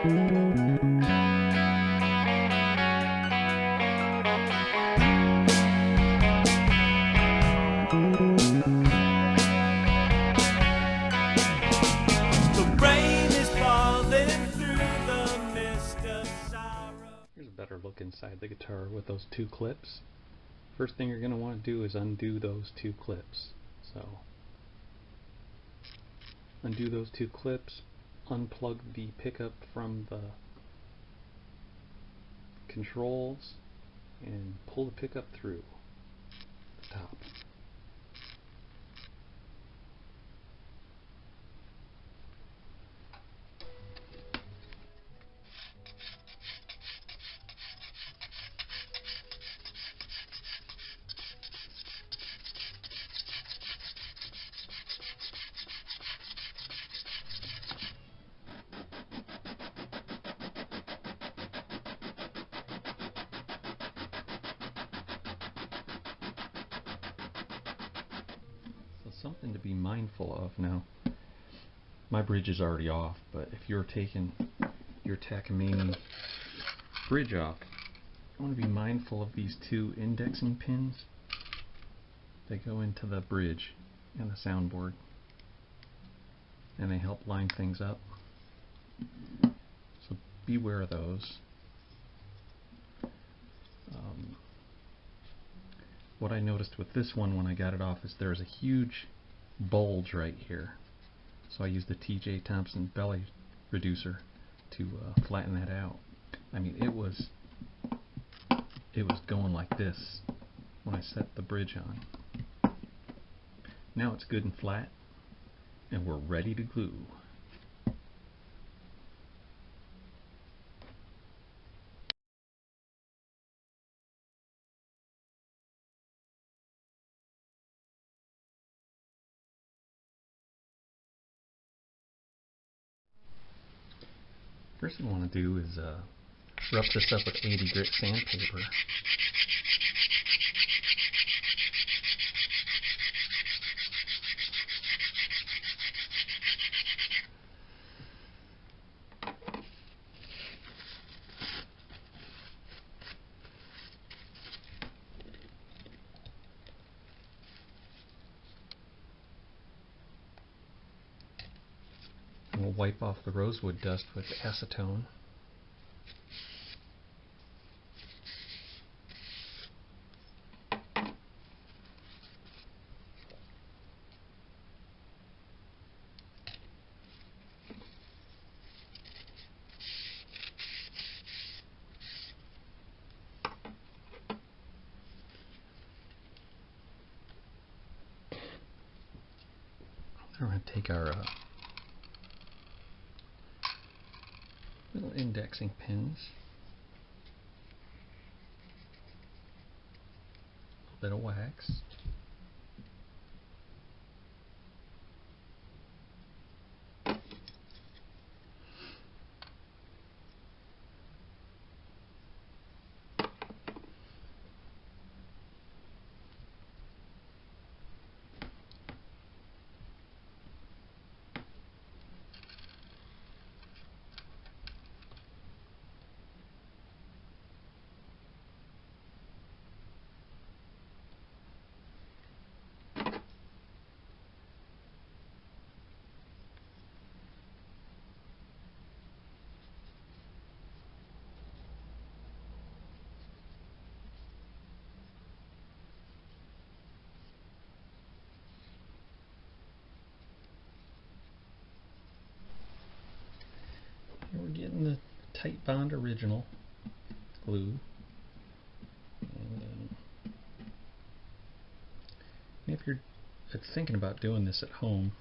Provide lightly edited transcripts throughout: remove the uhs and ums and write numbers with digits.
Here's a better look inside the guitar with those two clips. First thing you're going to want to do is undo those two clips. So undo those two clips, unplug the pickup from the controls, and pull the pickup through the top. Something to be mindful of now. My bridge is already off, but if you're taking your Takamine bridge off, you want to be mindful of these two indexing pins that go into the bridge and the soundboard, and they help line things up. So beware of those. What I noticed with this one when I got it off is there's a huge bulge right here. So I used the T.J. Thompson belly reducer to flatten that out. I mean, it was going like this when I set the bridge on. Now it's good and flat, and we're ready to glue. First thing I want to do is rough this up with 80 grit sandpaper. And we'll wipe off the rosewood dust with acetone. We're going to take our little indexing pins, a little bit of wax, we're getting the Titebond original glue, and if you're thinking about doing this at home,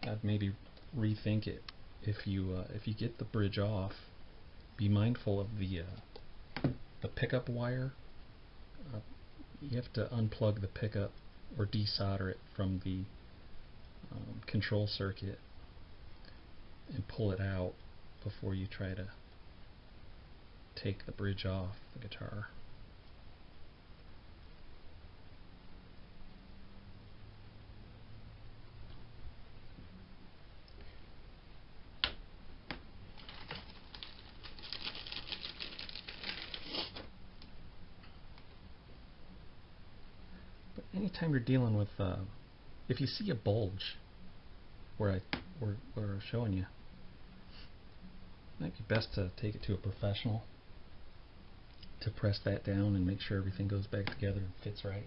I'd maybe rethink it. If you get the bridge off, be mindful of the pickup wire. You have to unplug the pickup or desolder it from the control circuit and pull it out before you try to take the bridge off the guitar. anytime you're dealing with, if you see a bulge where I'm showing you, it might be best to take it to a professional to press that down and make sure everything goes back together and fits right.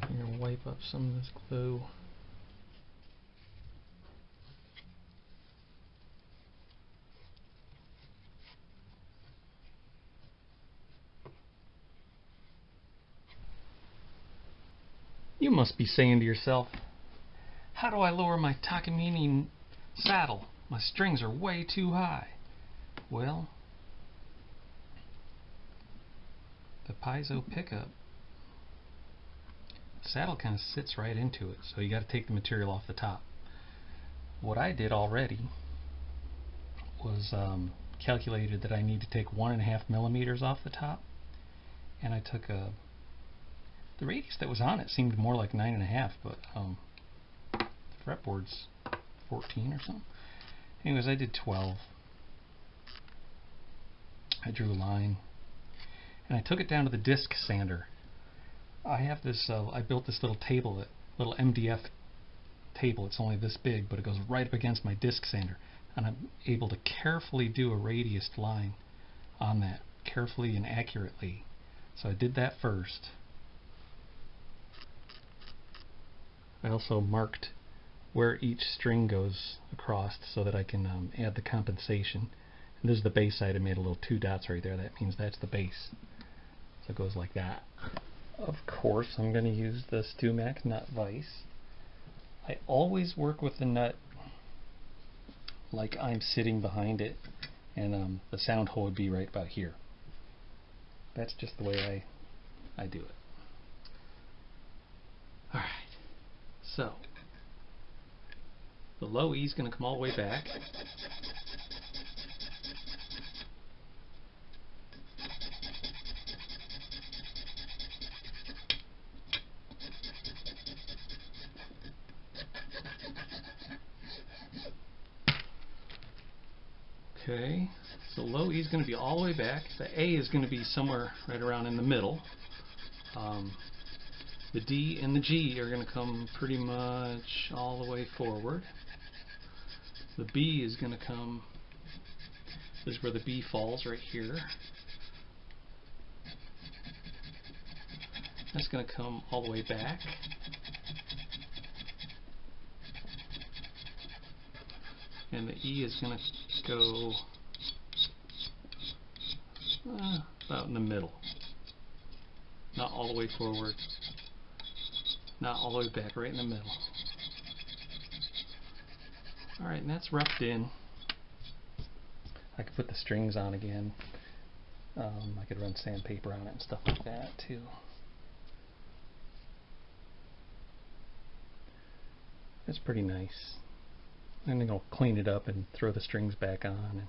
I'm going to wipe up some of this glue. You must be saying to yourself, how do I lower my Takamine saddle? My strings are way too high. Well, the piezo pickup, the saddle kind of sits right into it, so you got to take the material off the top. What I did already was calculated that I need to take 1.5 millimeters off the top, and I took the radius that was on it seemed more like 9.5, but the fretboard's 14 or something. Anyways, I did 12. I drew a line, and I took it down to the disc sander. I have this, I built this little table, little MDF table. It's only this big, but it goes right up against my disc sander, and I'm able to carefully do a radius line on that, carefully and accurately. So I did that first. I also marked where each string goes across so that I can add the compensation. And this is the base side. I made a little 2 dots right there. That means that's the base. So it goes like that. Of course, I'm going to use the Stumac nut vise. I always work with the nut like I'm sitting behind it, and the sound hole would be right about here. That's just the way I do it. Alright, so the low E is going to come all the way back. Okay, so low E is going to be all the way back. The A is going to be somewhere right around in the middle. The D and the G are going to come pretty much all the way forward. The B is going to come, this is where the B falls, right here. That's going to come all the way back. And the E is going to go about in the middle. Not all the way forward. Not all the way back, right in the middle. Alright, and that's roughed in. I could put the strings on again. I could run sandpaper on it and stuff like that too. It's pretty nice. And then I'll clean it up and throw the strings back on.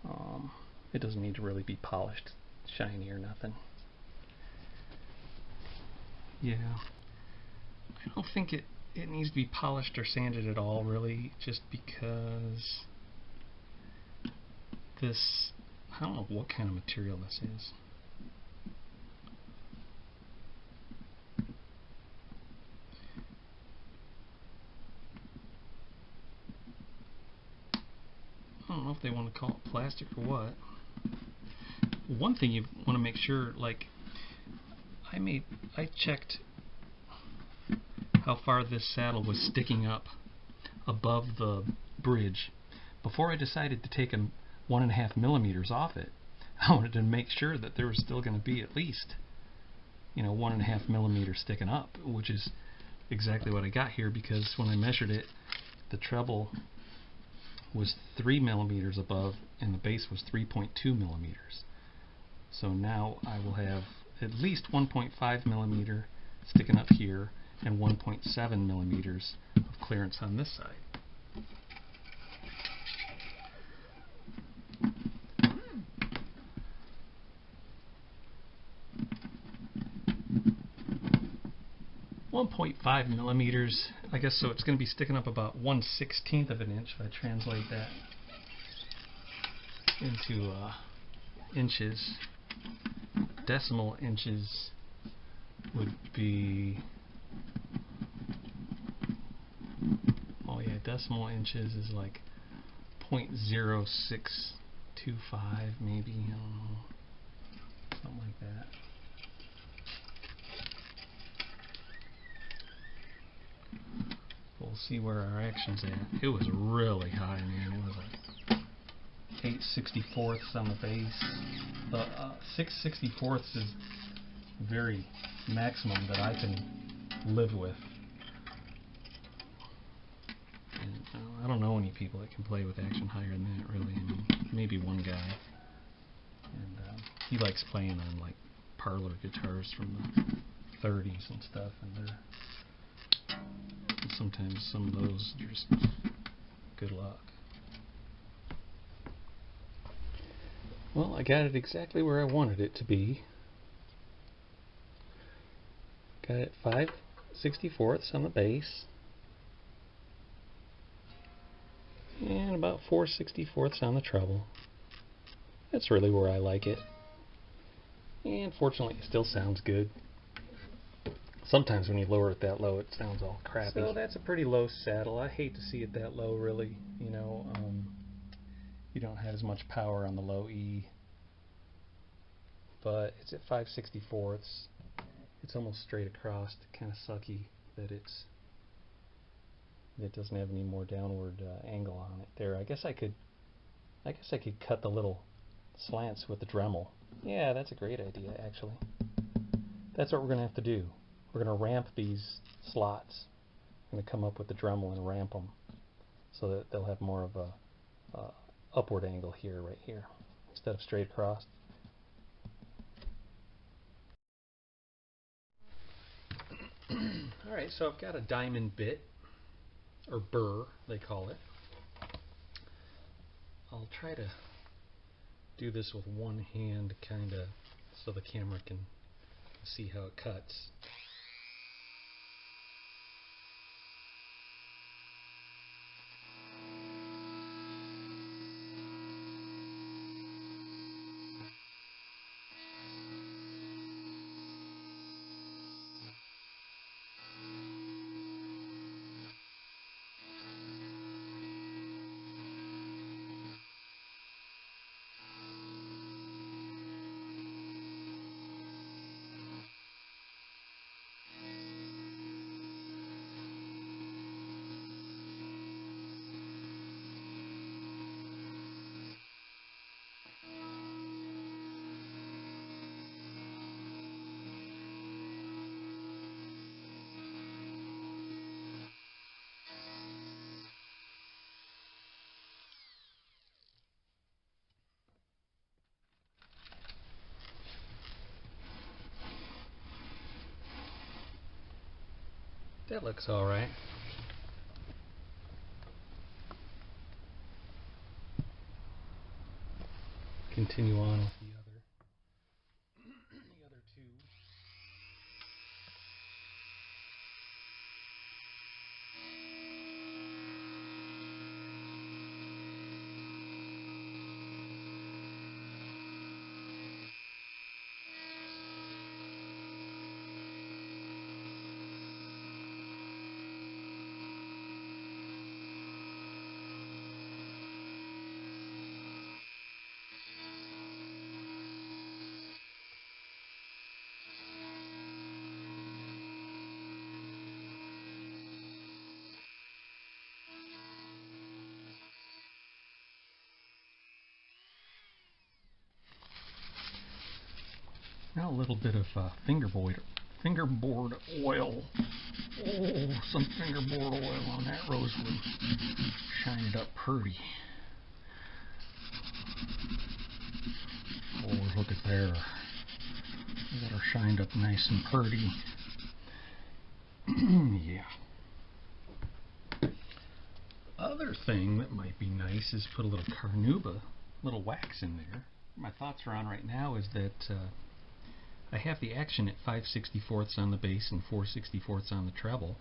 And, it doesn't need to really be polished, shiny or nothing. Yeah, I don't think it needs to be polished or sanded at all, really, just because this, I don't know what kind of material this is. I don't know if they want to call it plastic or what. One thing you want to make sure, like, I checked how far this saddle was sticking up above the bridge before I decided to take 1.5 millimeters off it. I wanted to make sure that there was still going to be at least, 1.5 millimeters sticking up, which is exactly what I got here, because when I measured it, the treble was 3 millimeters above and the base was 3.2 millimeters. So now I will have at least 1.5 millimeter sticking up here and 1.7 millimeters of clearance on this side. .5 millimeters, I guess, so it's going to be sticking up about 1/16 of an inch if I translate that into inches. Decimal inches would be, oh yeah, decimal inches is like 0.0625 maybe, I don't know, something like that. We'll see where our action's at. It was really high, man. It was like 8/64 on the base. 6/64 is very maximum that I can live with. And I don't know any people that can play with action higher than that, really. I mean, maybe one guy. And he likes playing on like parlor guitars from the 30s and stuff, and sometimes some of those are just good luck. Well, I got it exactly where I wanted it to be. Got it 5/64 on the base. And about 4/64 on the treble. That's really where I like it. And fortunately it still sounds good. Sometimes when you lower it that low, it sounds all crappy. So that's a pretty low saddle. I hate to see it that low, really. You don't have as much power on the low E. But it's at 5/64. It's almost straight across. Kind of sucky that it doesn't have any more downward angle on it. There, I guess I could cut the little slants with the Dremel. Yeah, that's a great idea, actually. That's what we're going to have to do. We're going to ramp these slots. I'm going to come up with the Dremel and ramp them so that they'll have more of a upward angle here, right here, instead of straight across. Alright, so I've got a diamond bit, or burr, they call it. I'll try to do this with one hand, kind of, so the camera can see how it cuts. That looks alright. continue on with the other two. Now a little bit of fingerboard oil. Oh, some fingerboard oil on that rosewood. Shine it up pretty. Oh, look at there. We got her shined up nice and pretty. Yeah. Other thing that might be nice is put a little carnauba, little wax in there. My thoughts are on right now is that I have the action at 5/64ths on the bass and 4/64ths on the treble,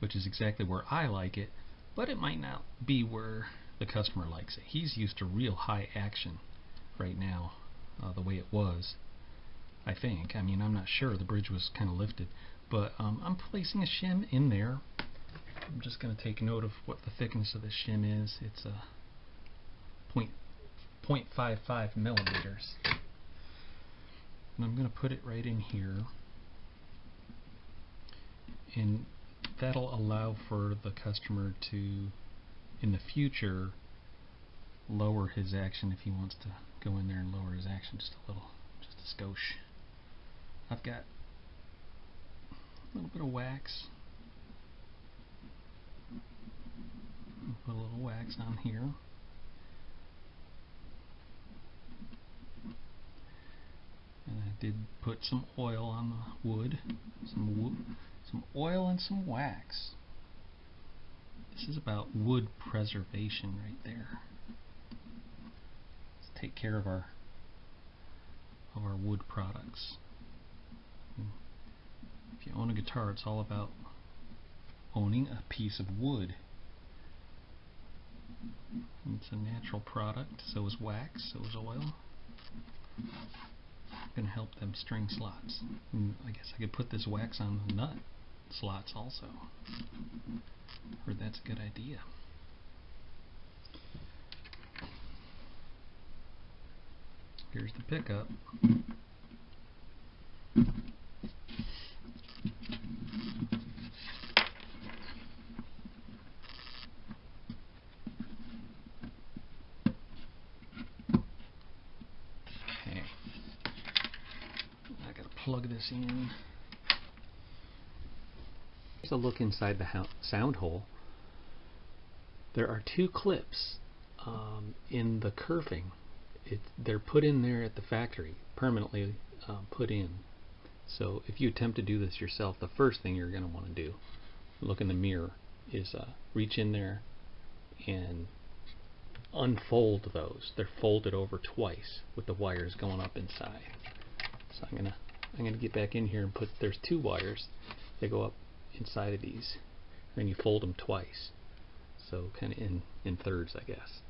which is exactly where I like it, but it might not be where the customer likes it. He's used to real high action right now, the way it was, I think. I mean, I'm not sure. The bridge was kind of lifted, but I'm placing a shim in there. I'm just going to take note of what the thickness of the shim is. It's a 0.55 millimeters. And I'm going to put it right in here, and that'll allow for the customer to, in the future, lower his action if he wants to go in there and lower his action just a little, just a skosh. I've got a little bit of wax. Put a little wax on here. And I did put some oil on the wood, some oil and some wax. This is about wood preservation right there. Let's take care of our wood products. If you own a guitar, it's all about owning a piece of wood. It's a natural product. So is wax. So is oil. Going to help them string slots. And I guess I could put this wax on the nut slots also. Heard that's a good idea. Here's the pickup. Plug this in. Here's a look inside the sound hole. There are two clips in the kerfing. They're put in there at the factory, permanently put in. So if you attempt to do this yourself, the first thing you're going to want to do, look in the mirror, is reach in there and unfold those. They're folded over twice with the wires going up inside. So I'm going to get back in here and put, there's two wires that go up inside of these, and you fold them twice, so kind of in thirds, I guess.